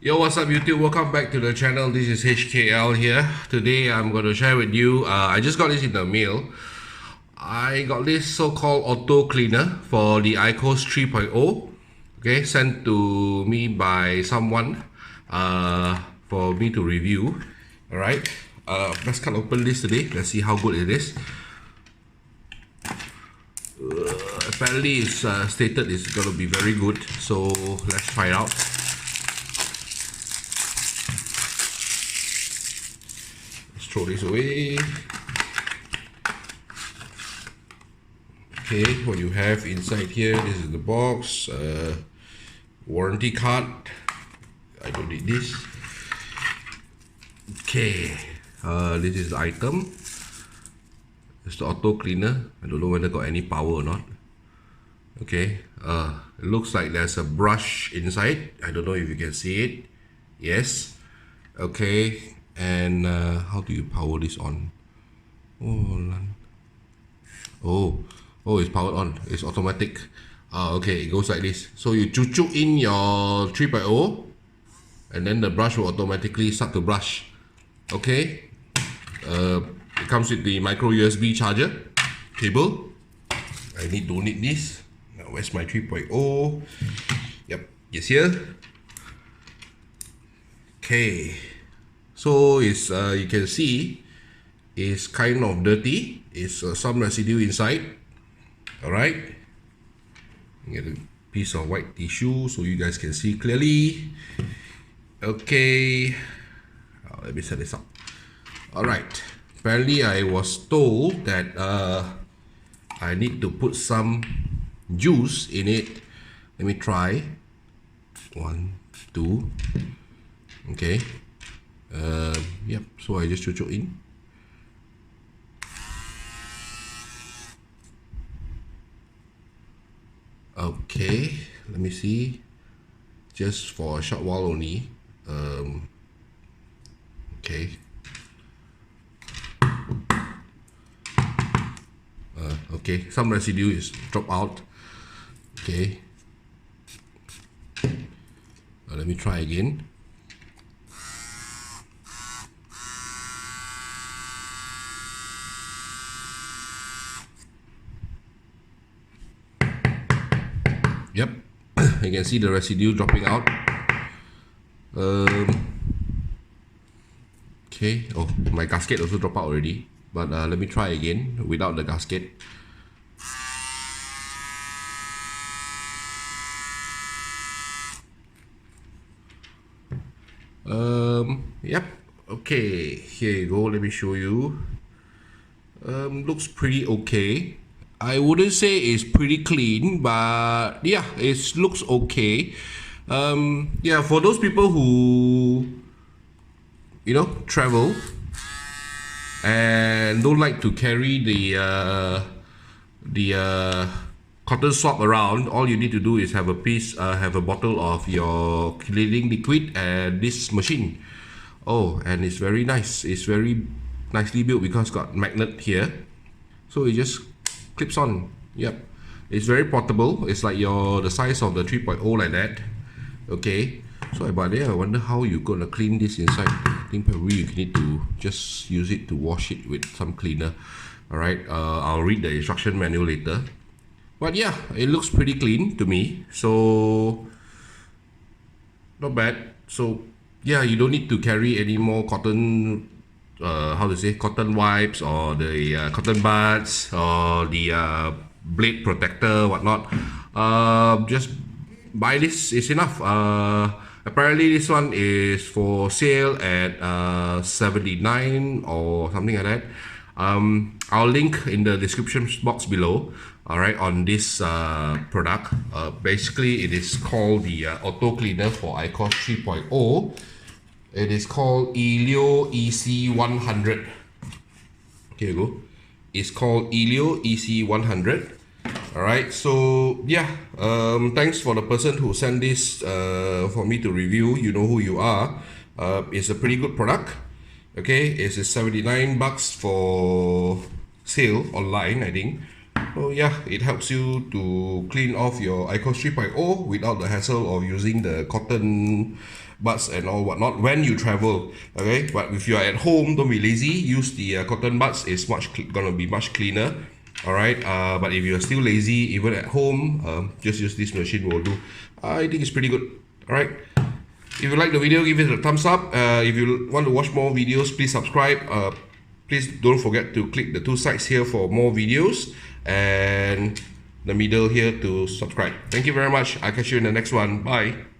Yo, what's up YouTube? Welcome back to the channel. This is HKL here. Today I'm going to share with you, I just got this in the mail. I got this so-called auto cleaner for the IQOS 3.0. Okay, sent to me by someone for me to review. Alright, let's cut open this today. Let's see how good it is. Apparently it's stated it's going to be very good, so let's try it out. Throw this away. Okay, what you have inside here, this is the box, warranty card. I don't need this. Okay, this is the item. It's the auto cleaner. I don't know whether got any power or not. Okay, it looks like there's a brush inside. I don't know if you can see it. Yes. Okay. And how do you power this on? Oh, it's powered on. It's automatic. Okay, it goes like this. So you chuchu in your 3.0 and then the brush will automatically start to brush. Okay, it comes with the micro USB charger cable. Don't need this. Now where's my 3.0? Yep, it's here. Okay. So it's you can see it's kind of dirty. It's some residue inside. Alright, get a piece of white tissue so you guys can see clearly. Okay, let me set this up. Alright, apparently I was told that I need to put some juice in it. Let me try. 1, 2. Okay. Yep, so I just chuchu in. Okay, let me see. Just for a short while only. Okay. Okay, some residue is dropped out. Okay. Let me try again. Yep, you can see the residue dropping out. Okay, oh, my gasket also dropped out already. But let me try again without the gasket. Yep, okay, here you go, let me show you. Looks pretty okay. I wouldn't say it's pretty clean, but yeah, it looks okay. Yeah, for those people who, travel and don't like to carry the cotton swab around, all you need to do is have a bottle of your cleaning liquid and this machine. Oh, and it's very nice. It's very nicely built because it's got magnet here, so it just clips on. Yep, it's very portable. It's like the size of the 3.0 like that. Okay, so about there, I wonder how you're gonna clean this inside. I think probably you need to just use it to wash it with some cleaner. Alright, I'll read the instruction manual later. But yeah, it looks pretty clean to me, so not bad. So yeah, you don't need to carry any more cotton cotton wipes or the cotton buds or the blade protector, whatnot. Just buy this, is enough. Apparently this one is for sale at 79 or something like that. I'll link in the description box below, alright, on this product. Basically it is called the auto cleaner for IQOS 3.0. It is called Elio EC100. Here you go. It's called Elio EC100. Alright, so yeah, thanks for the person who sent this for me to review. You know who you are. It's a pretty good product. Okay, it's $79 for sale online, I think. So yeah, it helps you to clean off your IQOS 3.0 without the hassle of using the cotton buds and all whatnot when you travel. Okay, but if you are at home, don't be lazy. Use the cotton buds. It's gonna be much cleaner. All right, but if you're still lazy, even at home, just use this machine will do. I think it's pretty good. All right. If you like the video, give it a thumbs up. If you want to watch more videos, please subscribe. Please don't forget to click the two sides here for more videos and the middle here to subscribe. Thank you very much. I'll catch you in the next one. Bye.